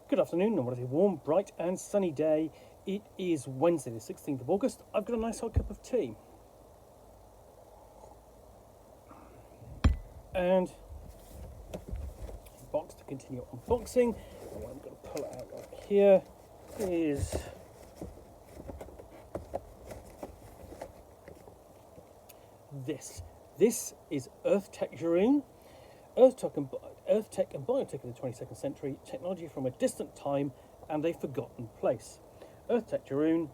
Good afternoon, and what is a warm, bright, and sunny day. It is Wednesday, the 16th of August. I've got a nice hot cup of tea. And box to continue unboxing. And what I'm going to pull out of here is this. This is Earth-Tec Jorune. Earth-Tec and biotech in the 22nd century, technology from a distant time and a forgotten place. Earth-Tec Jorune,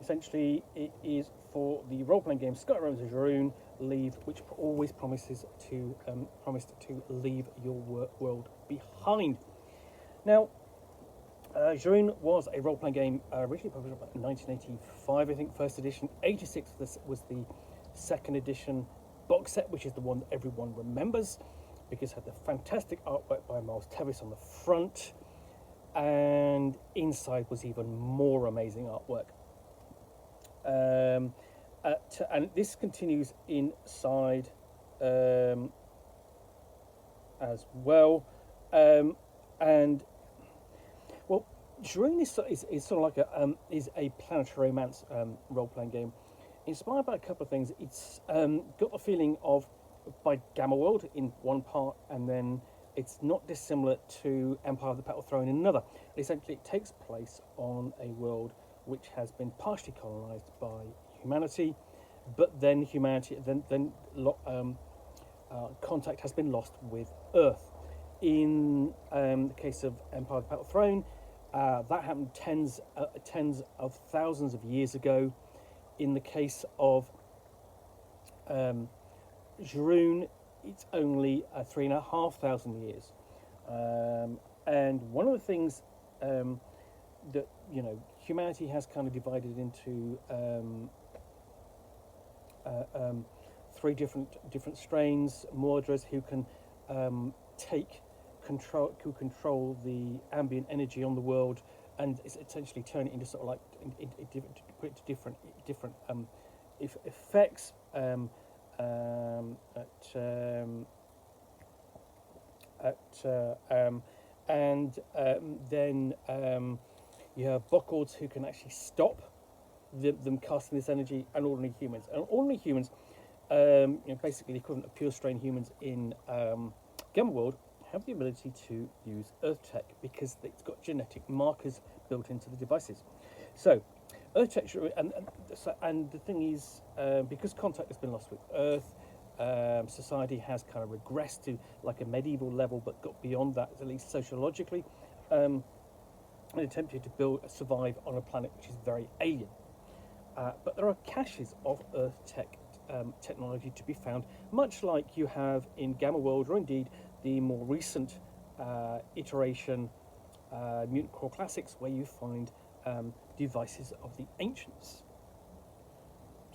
essentially it is for the role-playing game Skyrealms of Jorune, which always promised to leave your world behind. Now, Jorune was a role-playing game originally published in 1985, I think, first edition. 86 was the second edition box set, which is the one that everyone remembers, because it had the fantastic artwork by Miles Tevis on the front, and inside was even more amazing artwork. And this continues inside as well. And well, Jorune is sort of like a planetary romance role-playing game, inspired by a couple of things. It's got the feeling of by Gamma World in one part, and then it's not dissimilar to Empire of the Battle Throne in another. Essentially, it takes place on a world which has been partially colonized by humanity, but then contact has been lost with Earth. In the case of Empire of the Battle Throne, that happened tens of thousands of years ago. In the case of Jorune, it's only 3,500 years. And one of the things that humanity has kind of divided into three different strains. Mordras, who can control the ambient energy on the world and essentially turn it into sort of like put it to different effects. Then you have Bockords, who can actually stop them casting this energy, and ordinary humans. And ordinary humans, basically the equivalent of pure strain humans in Gamma World, have the ability to use Earth-Tec because it's got genetic markers built into the devices. So Earth-Tec, and the thing is, because contact has been lost with Earth, society has kind of regressed to like a medieval level, but got beyond that, at least sociologically, and attempted to survive on a planet which is very alien. But there are caches of Earth-Tec technology to be found, much like you have in Gamma World, or indeed the more recent iteration, Mutant Core Classics, where you find devices of the ancients.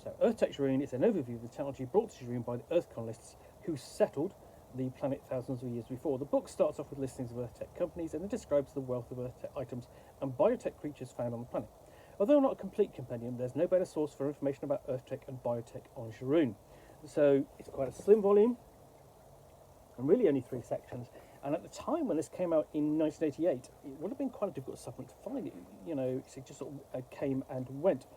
So Earth-Tec Jorune is an overview of the technology brought to Jorune by the Earth colonists who settled the planet thousands of years before. The book starts off with listings of Earth-Tec companies, and it describes the wealth of Earth-Tec items and biotech creatures found on the planet. Although not a complete compendium, there's no better source for information about Earth-Tec and biotech on Jorune. So it's quite a slim volume, and really only 3 sections. And at the time when this came out in 1988, it would have been quite a difficult supplement to find. It just sort of came and went.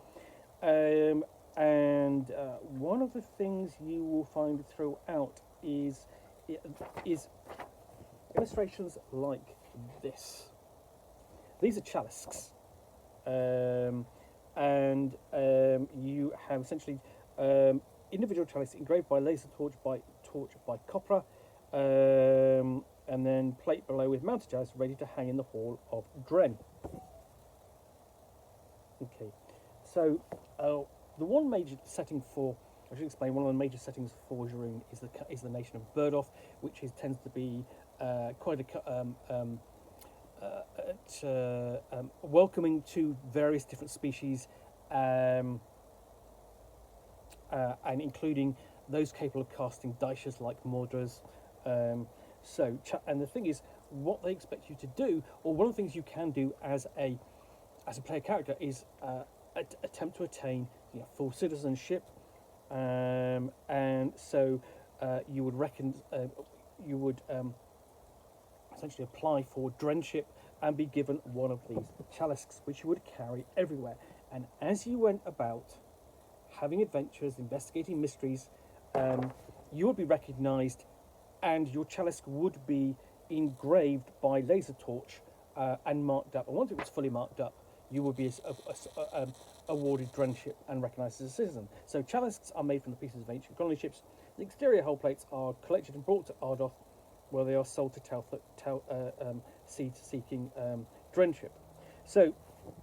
One of the things you will find throughout is illustrations like this. These are chalisks. You have essentially individual chalice engraved by laser torch by copra, and then plate below with mounted chalice ready to hang in the hall of Dren. Okay, so the one major setting for, I should explain, one of the major settings for Jorune is the nation of Burdoff, which tends to be quite welcoming to various different species, and including those capable of casting daishas like Mordras. And the thing is, what they expect you to do, or one of the things you can do as a player character, is attempt to attain full citizenship, and so you would essentially apply for drenship and be given one of these chalisks, which you would carry everywhere. And as you went about having adventures, investigating mysteries, you would be recognised, and your chalisk would be engraved by laser torch and marked up. And once it was fully marked up, you would be awarded drenship and recognised as a citizen. So chalisks are made from the pieces of ancient colony ships. The exterior hull plates are collected and brought to Ardoth, where they are sold to seeking drenship. So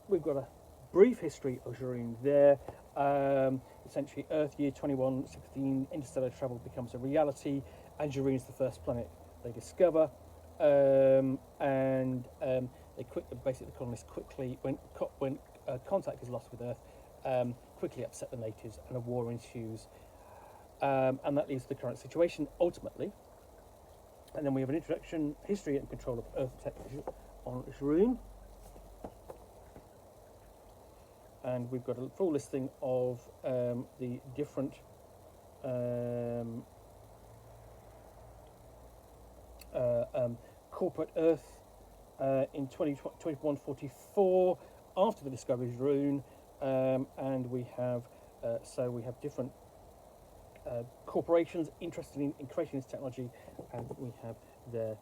we've got a brief history of Jorune there. Essentially, Earth year 2116, interstellar travel becomes a reality, and Jorune is the first planet they discover. Basically, the colonists quickly, when contact is lost with Earth, quickly upset the natives, and a war ensues. And that leads to the current situation, ultimately. And then we have an introduction, history and control of Earth-Tec on Jorune. And we've got a full listing of the different corporate Earth in 2144 after the discovery of Jorune, and we have different corporations interested in creating this technology, and we have their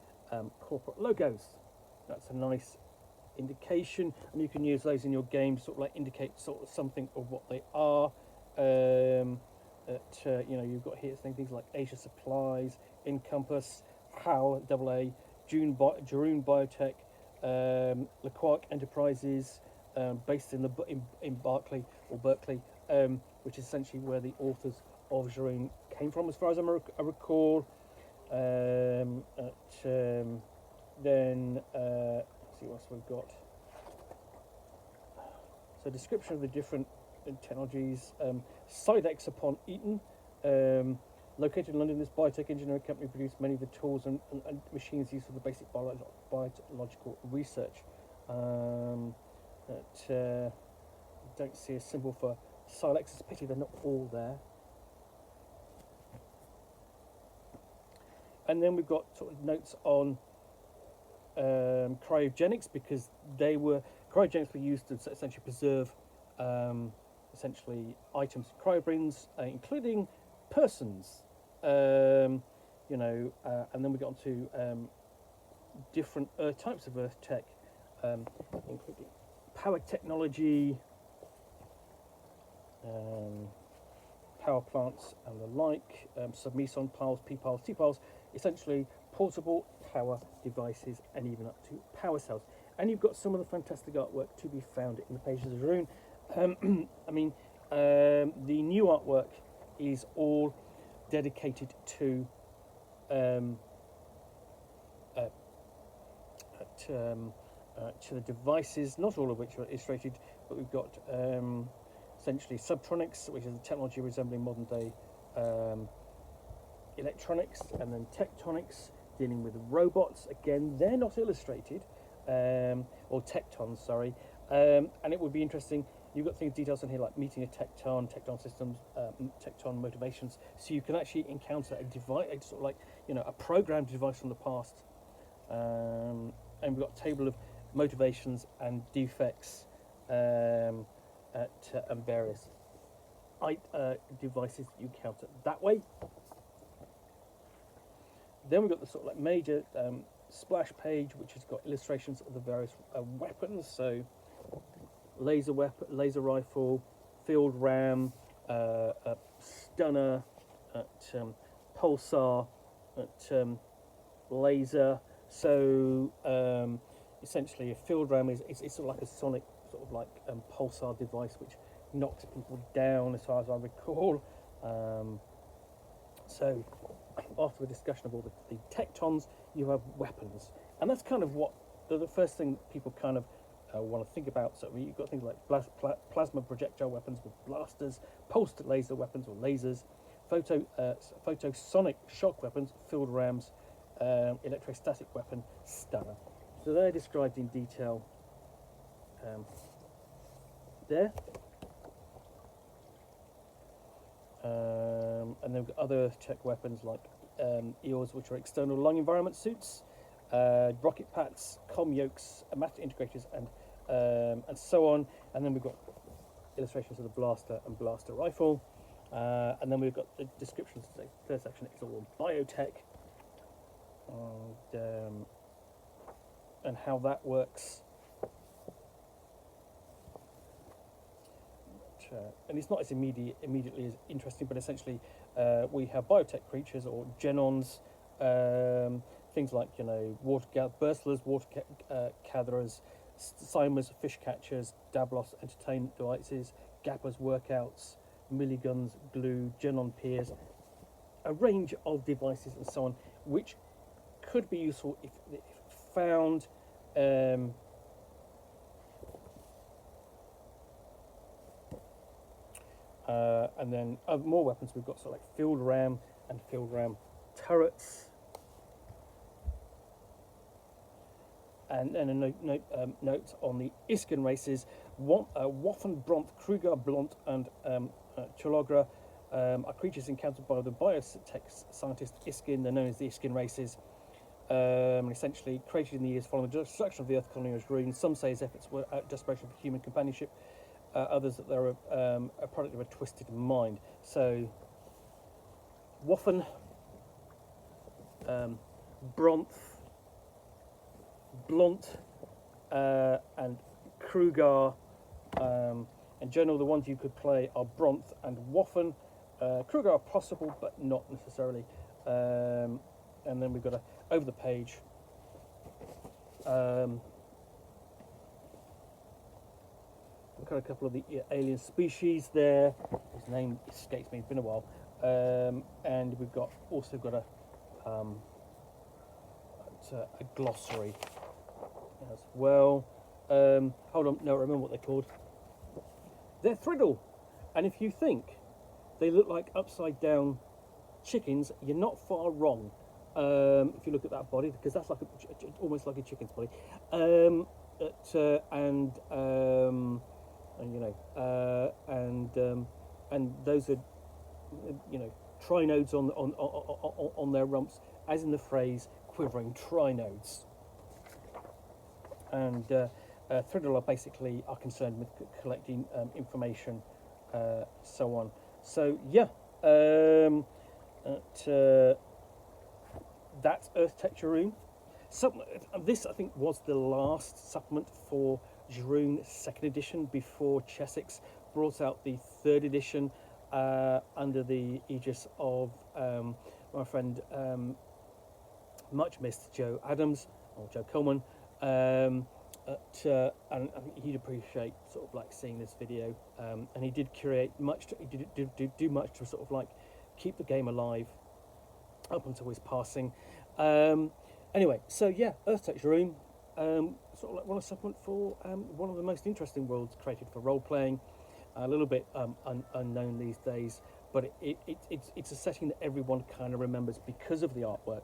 corporate logos. That's a nice indication, and you can use those in your game to sort of like indicate sort of something of what they are. You've got here things like Asia Supplies, Encompass, HAL, AA, Jorune Biotech, LeQuark Enterprises, based in Berkeley, which is essentially where the authors of Jorune came from, as far as I recall. Let's see what else we've got. So, description of the different technologies. Sidex upon Eton. Located in London, this biotech engineering company produced many of the tools and machines used for the basic biological research. Don't see a symbol for Silex. It's a pity they're not all there. And then we've got sort of notes on cryogenics, because cryogenics were used to essentially preserve essentially items, cryobrins, including persons, and then we got on to different types of Earth tech, including power technology, power plants and the like, submeson piles, P-piles, T-piles, essentially portable power devices, and even up to power cells. And you've got some of the fantastic artwork to be found in the pages of Jorune. The new artwork is all dedicated to the devices, not all of which are illustrated, but we've got essentially subtronics, which is a technology resembling modern day electronics, and then tectonics, dealing with robots. Again, they're not illustrated, or tectons, sorry. And it would be interesting. You've got details on here like meeting a tecton systems, tecton motivations. So you can actually encounter a device, sort of like a programmed device from the past. And we've got a table of motivations and defects and various devices that you encounter that way. Then we've got the sort of like major splash page, which has got illustrations of the various weapons. So laser rifle, field ram, stunner, pulsar, laser. So essentially, a field ram is sort of like a sonic sort of like pulsar device which knocks people down, as far as I recall. So after the discussion of all the tectons, you have weapons, and that's kind of what the first thing people kind of want to think about. So you've got things like plasma projectile weapons with blasters, pulsed laser weapons or lasers, photosonic shock weapons, field rams, electrostatic weapon, stunner. So they're described in detail there. And then we've got other tech weapons like EOS, which are external lung environment suits, rocket packs, comm yokes, matter integrators, and so on. And then we've got illustrations of the blaster and blaster rifle. And then we've got the descriptions. The third section is all biotech and how that works. And it's not as immediately as interesting, but essentially we have biotech creatures or genons, things like, you know, burslers, water gatherers, simers, fish catchers, dablos, entertainment devices, gappers, workouts, milliguns, glue, genon peers, a range of devices and so on, which could be useful if found. And then more weapons. We've got sort of like field ram and field ram turrets. And then a note on the Iskin races. Waffen, Bronth, Kruger, Blunt, and Chologra are creatures encountered by the biotech scientist Iskin. They're known as the Iskin races. Essentially created in the years following the destruction of the Earth colony of Jorune. Some say his efforts were out of desperation for human companionship. Others that they're a product of a twisted mind. So, Waffen, Bronth, Blunt, and Kruger. In general, the ones you could play are Bronth and Waffen. Kruger are possible, but not necessarily. And then we've got over the page. We've got a couple of the alien species there. His name escapes me. It's been a while. And we've also got a glossary as well. Hold on, no, I remember what they're called. They're Thriddle. And if you think they look like upside down chickens, you're not far wrong. If you look at that body, because that's like almost like a chicken's body. And those are, you know, trinodes on their rumps, as in the phrase quivering trinodes. And Thriddle are concerned with collecting information, so on. So yeah, that's Earth-Tec Jorune. This, I think, was the last supplement for Jorune 2nd edition before Chessex brought out the 3rd edition under the aegis of my friend much missed Joe Adams, or Joe Coleman, and I think he'd appreciate sort of like seeing this video, and he did curate much he did do much to sort of like keep the game alive up until his passing. Anyway, so yeah, Earth-Tec Jorune, sort of like one supplement for one of the most interesting worlds created for role-playing. A little bit unknown these days, but it's a setting that everyone kind of remembers because of the artwork.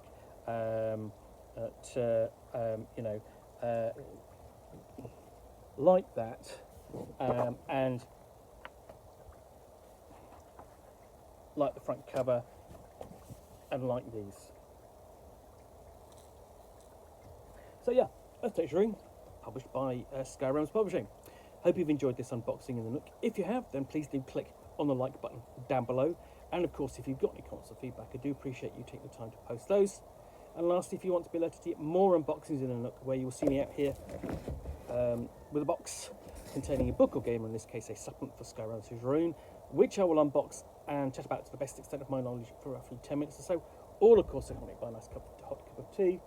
Like that, and like the front cover, and like these. So yeah, Earth-Tec Jorune, published by SkyRealms Publishing. Hope you've enjoyed this unboxing in the Nook. If you have, then please do click on the like button down below. And of course, if you've got any comments or feedback, I do appreciate you taking the time to post those. And lastly, if you want to be alerted to get more unboxings in the Nook, where you will see me out here with a box containing a book or game, or in this case a supplement for Skyrealms of Jorune, which I will unbox and chat about to the best extent of my knowledge for roughly 10 minutes or so, all of course accompanied by a nice hot cup of tea,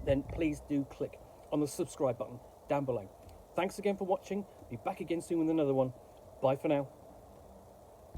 then please do click on the subscribe button down below. Thanks again for watching. Be back again soon with another one. Bye for now.